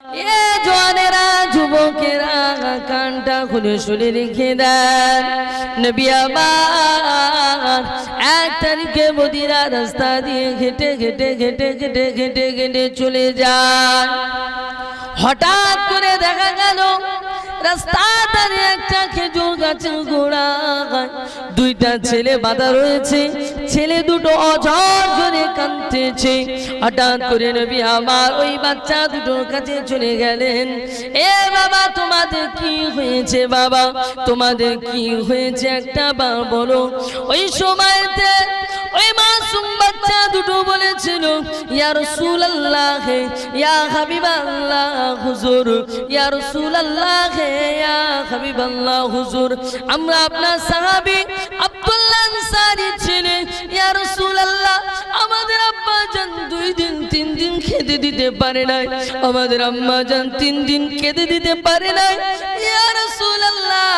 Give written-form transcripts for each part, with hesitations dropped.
এ জওয়ানেরা যুবকেরা কানটা খুলে শুনে রেখে দেন, নবী আমার 1 তারিখে মদিনা রাস্তা দিয়ে হেঁটে হেঁটে হেঁটে হেঁটে হেঁটে হেঁটে চলে যান। হঠাৎ করে দেখা গেল রাস্তার ধারে একটা খেজুর গাছের গোড়ায় 2টা ছেলে বাঁধা রয়েছে। ছেলে দুটো অঝর ধরে কাঁদতেছে। হঠাৎ করে নবী আমার ওই বাচ্চা দুটোর কাছে চলে গেলেন। এ বাবা, তোমাদের কি হয়েছে? বাবা, তোমাদের কি হয়েছে একটা বার বলো। ওই সময়তে ওই মাসুম বাচ্চা দুটো বলেছিল, ইয়া রাসূলুল্লাহ, ইয়া হাবিবাল্লাহ হুজুর, ইয়া রাসূলুল্লাহ, ইয়া হাবিবাল্লাহ হুজুর, আমরা আপনার সাহাবী আব্দুল্লাহ আনসারী ছিলেন। ইয়া রাসূলুল্লাহ, আমাদের আব্বা জান 2 দিন 3 দিন খেতে দিতে পারে নাই, আমাদের আম্মা জান 3 দিন খেতে দিতে পারে নাই। ইয়া রাসূলুল্লাহ,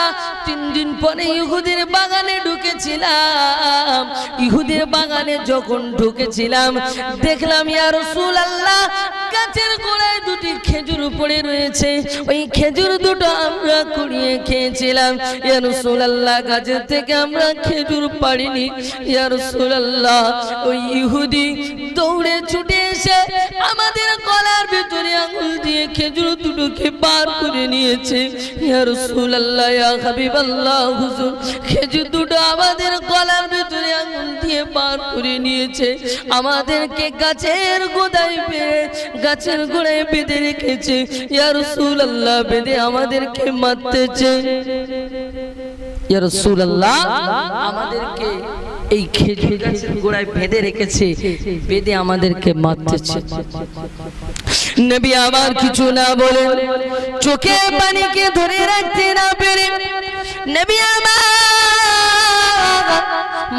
3 দিন পরে ইহুদির বাগানে ঢুকেছিলাম। ইহুদির বাগানে যখন ঢুকেছিলাম দেখলাম ইয়া রাসূলুল্লাহ গাছের গোড়ায় 2টি খেজুর পড়ে রয়েছে। ওই খেজুর দুটো আমরা কুড়িয়ে খেয়েছিলাম। ইয়া রাসূলুল্লাহ, গাছের থেকে আমরা খেজুর পাড়িনি। ইয়া রাসূলুল্লাহ, ওই ইহুদি দৌড়ে ছুটে এসে আমাদের গলার ভিতরে আঙুল দিয়ে খেজুর দুটোকে পার করে নিয়েছে। ইয়া রাসূলুল্লাহ, ইয়া হাবিবাল্লাহ হুজুর, খেজুর দুটো আমাদের গলার ভিতরে আঙুল দিয়ে পার করে নিয়েছে। আমাদেরকে গাছের গোড়ায় বেঁধে রেখেছে। ইয়া রাসূলুল্লাহ, বেঁধে আমাদেরকে মারতেছে। ইয়া রাসূলুল্লাহ, আমাদেরকে এই খেজুর গাছের গোড়ায় বেঁধে রেখেছে, বেঁধে আমাদেরকে মারতেছে। নবী আমার কিছু না বলে, চোখে পানিকে ধরে রাখতে না পেরে নবী আমার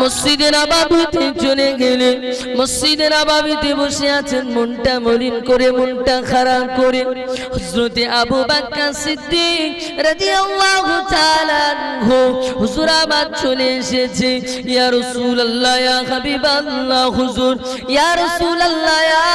মসজিদে নববীতে চলে গেলেন। মসজিদে নববীতে বসে আছেন, মনটা মলিন করে, মনটা খারাপ করে। হযরত আবু বকর সিদ্দিক রাদিয়াল্লাহু তাআলা আনহু হুজুর আবার চলে এসেছে। ইয়া রাসূলুল্লাহ, ইয়া হাবিবাল্লাহ হুজুর, ইয়া রাসূলুল্লাহ, ইয়া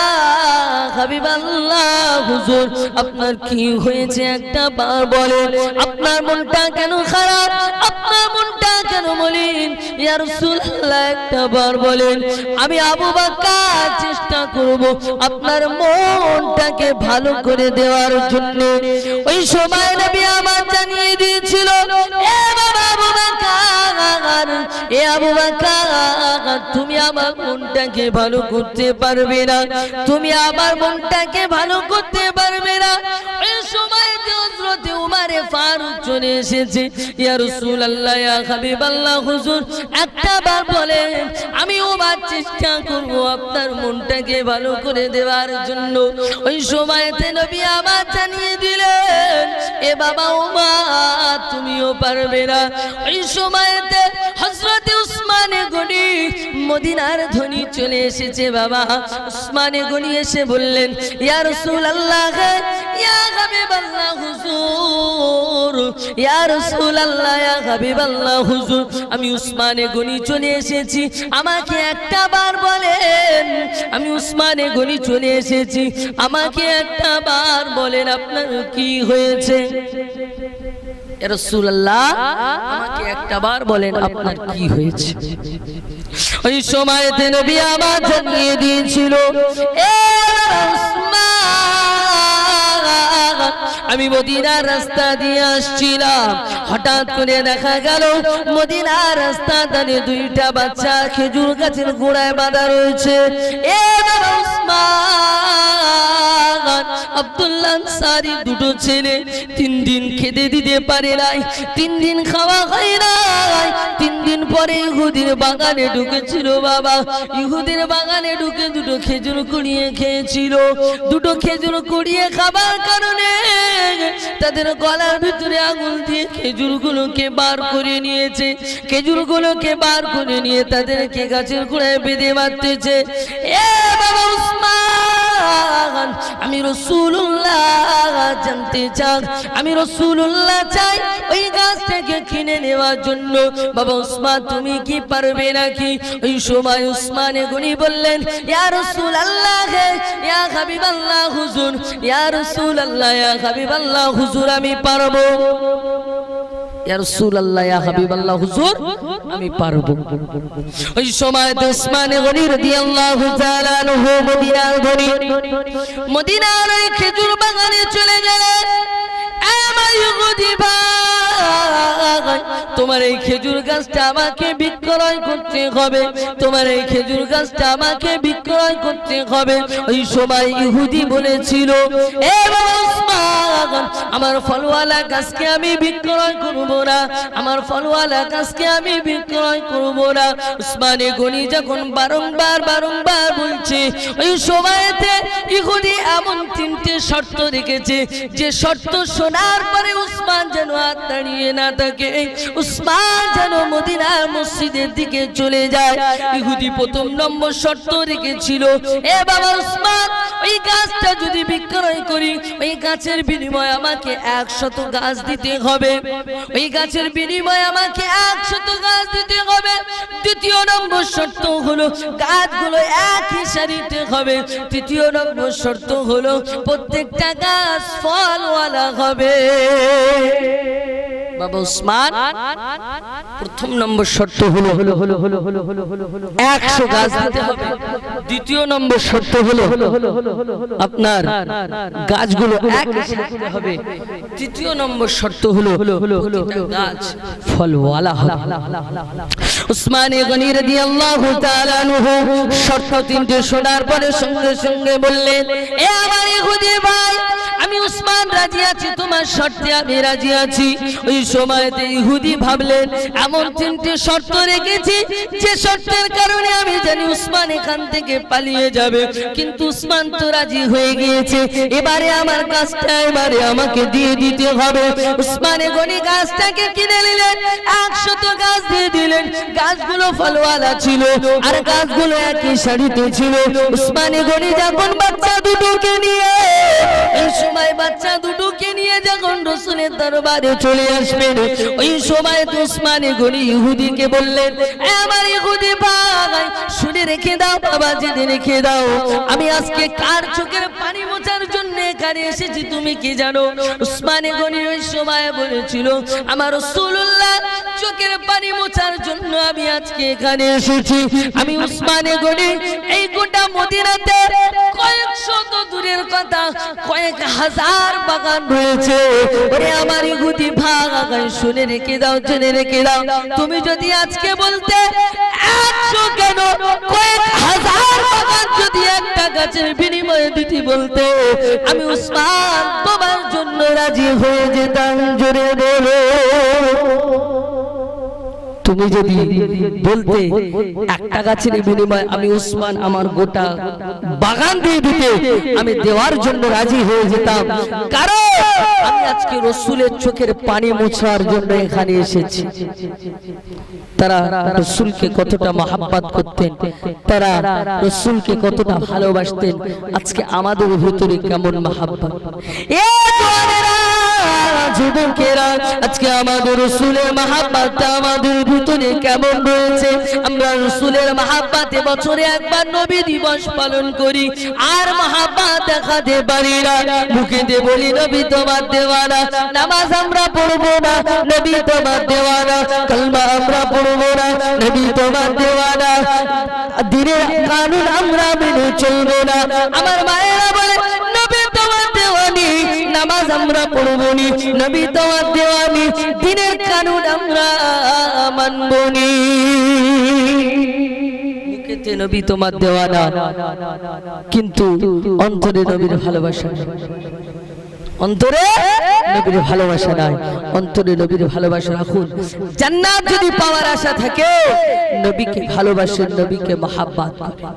হাবিবাল্লাহ হুজুর, আপনার কি হয়েছে একটা বার বলেন। আপনার মনটা কেন খারাপ? আপনার মনটা কেন মলিন? ইয়া রাসূলুল্লাহ, একটা বার বলেন। আমি আবু বকর চেষ্টা করব আপনার মনটাকে ভালো করে দেওয়ার জন্য। ওই সময় নবী আমার জানিয়ে দিয়েছিল, এ বাবা আবু বকর, এ আবু বকর, তুমি আমার মনটাকে ভালো করতে পারবে না, তুমি আমার মনটাকে ভালো করতে পারবে না। ওই সময় হযরত উমর ফারুক চলে এসেছে। ইয়া রাসূলুল্লাহ, ইয়া হাবিবাল্লাহ হুজুর, একটা বার বলেন, আমি উমর চেষ্টা করব আপনার মনটাকে ভালো করে দেওয়ার জন্য। ওই সময়তে নবী আমার জানিয়ে দিলেন, এ বাবা উমর, তুমিও পারবে না। ওই সময়তে হযরত উসমানে গনি মদিনার ধনী চলে এসেছে। বাবা উসমানে গনি এসে বললেন, ইয়া রাসূলুল্লাহ, ইয়া হাবিবাল্লাহ হুজুর, ইয়া রাসূলুল্লাহ, ইয়া হাবিবাল্লাহ হুজুর, আমি উসমানে গনি চলে এসেছি, আমাকে একটা বার বলেন। আমি উসমানে গনি চলে এসেছি, আমাকে একটা বার বলেন আপনার কি হয়েছে। ইয়া রাসূলুল্লাহ, আমাকে একটা বার বলেন আপনার কি হয়েছে। ওই সময়তে নবী আমার জানিয়ে দিয়েছিল, এ উসমান, আমি মদিনার রাস্তা দিয়ে আসছিলাম, হঠাৎ করে দেখা গেল মদিনার রাস্তা ধারে 2টা বাচ্চা খেজুর গাছের গোড়ায় বাঁধা রয়েছে। এ উসমান, আব্দুল্লাহ আনসারী 2টো ছেলে 3 দিন খেতে দিতে পারে নাই, 3 দিন খাওয়া হয় নাই। 3 দিন পরে ইহুদির বাগানে ঢুকেছিল। বাবা, ইহুদির বাগানে ঢুকে 2টো খেজুর কুড়িয়ে খেয়েছিল। 2টো খেজুর কুড়িয়ে খাবার কারণে তাদের গলার ভিতরে আঙুল দিয়ে খেজুরগুলোকে বার করে নিয়েছে। খেজুরগুলোকে বার করে নিয়ে তাদেরকে গাছের গোড়ায় বেঁধে মারতেছে। এ বাবা উসমান, আমি রাসূলুল্লাহ জানতে চান, আমি রাসূলুল্লাহ চাই ওই গাছটাকে কিনে নেওয়ার জন্য। বাবা উসমান তুমি কি পারবে নাকি? ওই সময় উসমানে গনি বললেন, ইয়া রাসূলুল্লাহ, ইয়া হাবিবাল্লাহ হুজুর, ইয়া রাসূলুল্লাহ, ইয়া হাবিবাল্লাহ হুজুর, আমি পারবো। ইয়া রাসূলুল্লাহ, ইয়া হাবিবাল্লাহ হুজুর, আমি পারবো। ওই সময় উসমানে গনি রাদিয়াল্লাহু তাআলা আনহু মদিনার গনি, মদিনার ওই খেজুর বাগানে চলে গেলেন। আমার ইহুদি ভাই, তোমার এই খেজুর গাছটা আমাকে বিক্রয় করতে হবে, তোমার এই খেজুর গাছটা আমাকে বিক্রয় করতে হবে। ওই সময় ইহুদি বলেছিল, এ উসমান, আমার ফলওয়ালা গাছকে আমি বিক্রয় করব না, আমার ফলওয়ালা গাছকে আমি বিক্রয় করব না। উসমানে গনি যখন বারংবার বলছে, ওই সময়তে ইহুদি এমন তিনটে শর্ত রেখেছে, যে শর্ত শোনার পরে উসমান যেন আর দাঁড়িয়ে না থাকে, উসমান যেন মদিনার মসজিদের দিকে চলে যায়। ইহুদি প্রথম নম্বর শর্ত রেখেছিল, এ বাবা উসমান, ওই গাছটা যদি বিক্রয় করি, ওই গাছের বিনিময়ে আমাকে 100 গাছ দিতে হবে, ওই গাছের বিনিময়ে আমাকে 100 গাছ দিতে হবে। দ্বিতীয় নম্বর শর্ত হলো গাছগুলো একই সারিতে হবে। তৃতীয় নম্বর শর্ত হলো প্রত্যেকটা গাছ ফলওয়ালা হবে। বাবা উসমান, প্রথম নম্বর শর্ত হলো 100 গাছ দিতে হবে। দ্বিতীয় নম্বর শর্ত হলো আপনার গাছগুলো একই সারিতে হবে। তৃতীয় নম্বর শর্ত হলো গাছ ফলওয়ালা হবে। উসমানে গনি রাদিয়াল্লাহু তাআলা আনহু শর্ত তিনটে শোনার পরে সঙ্গে সঙ্গে বললেন, এ আমার ইহুদি ভাই, আমি উসমান রাজি আছি, তোমার শর্তে আমি রাজি আছি। ওই সময়তে ইহুদি ভাবলেন, এমন তিনটে শর্ত রেখেছি যে শর্তের কারণে আমি জানি উসমান এখান থেকে পালিয়ে যাবে, কিন্তু উসমান তো রাজি হয়ে গিয়েছে, এবারে আমার গাছটা এবারে আমাকে দিয়ে দিতে হবে। উসমানে গনি গাছটাকে কিনে নিলেন, 100 গাছ দিয়ে দিলেন। গাছগুলো ফলওয়ালা ছিল আর গাছগুলো একই সারিতে ছিল। উসমানে গনি যখন বাচ্চা দুটোকে নিয়ে, এই সময় বাচ্চা দুটোকে নিয়ে যখন রাসূলের দরবারে চলে আসবেন, ওই সময় উসমানে গনি ইহুদিকে বললেন, আমার ইহুদি ভাই, শুনে রেখে দাও বাবা, জেনে রেখে দাও, আমি আজকে কার চোখের পানি মোছার জন্য এখানে এসেছি তুমি কি জানো? উসমানে গনি ওই সময় বলেছিল, আমার রাসূলুল্লাহ চোখের পানি মোছার জন্য আমি আজকে এখানে এসেছি। আমি উসমানে গনি এই গোটা মদিনাতে কয়েক শত দূরের কথা কয়েক হাজার বাগান রয়েছে। ওরে আমার ইহুদি ভাই, শুনে রেখে দাও, জেনে রেখে দাও, তুমি যদি আজকে বলতে 100 কেন কয়েক হাজার বাগান যদি একটা গাছের বিনিময়ে দিতে বলতে, আমি উসমান তোমার জন্য রাজি হয়ে যেতাম। জোরে বলো, তুমি যদি বলতে একটা গাছের বিনিময়ে আমি উসমান আমার গোটা বাগান দিয়ে দিতে, আমি দেওয়ার জন্য রাজি হয়ে যেতাম, কারণ আমি আজকে রাসূলের চোখের পানি মোছার জন্য এখানে এসেছি। তারা রাসূলকে কতটা মহব্বত করতেন, তারা রাসূলকে কতটা ভালোবাসতেন, আজকে আমাদের ভিতরে কেমন মহব্বত। এ জওয়ানেরা, যুবকেরা, আজকে আমাদের রাসূলের মহব্বতটা আমাদের ভিতরে কেমন রয়েছে? আমরা রাসূলের মহব্বতে বছরে একবার নবী দিবস পালন করি, আর মহব্বত দেখাতে পারি না। মুখেতে বলি নবী তোমার দেওয়ানা, নামাজ আমরা পড়বো না, নবী তোমার দেওয়ানা, কালমা আমরা পড়বো না, নবী তোমার দেওয়ানা, দিনের কানুন আমরা মেনে চলবো না। আমার মায়েরা বলে নবী তোমার দেওয়ানি, নামাজ আমরা পড়বো নি, নবী তোমার দেওয়ানি, দিনের কানুন আমরা মানবো নি। মুখেতে নবী তোমার দেওয়ানা, কিন্তু অন্তরে নবীর ভালোবাসা, অন্তরে নবীর ভালোবাসা নাই। অন্তরে নবীর ভালোবাসা রাখুন। জান্নাত যদি পাওয়ার আশা থাকে, নবীকে ভালোবাসেন, নবীকে মহব্বত করেন।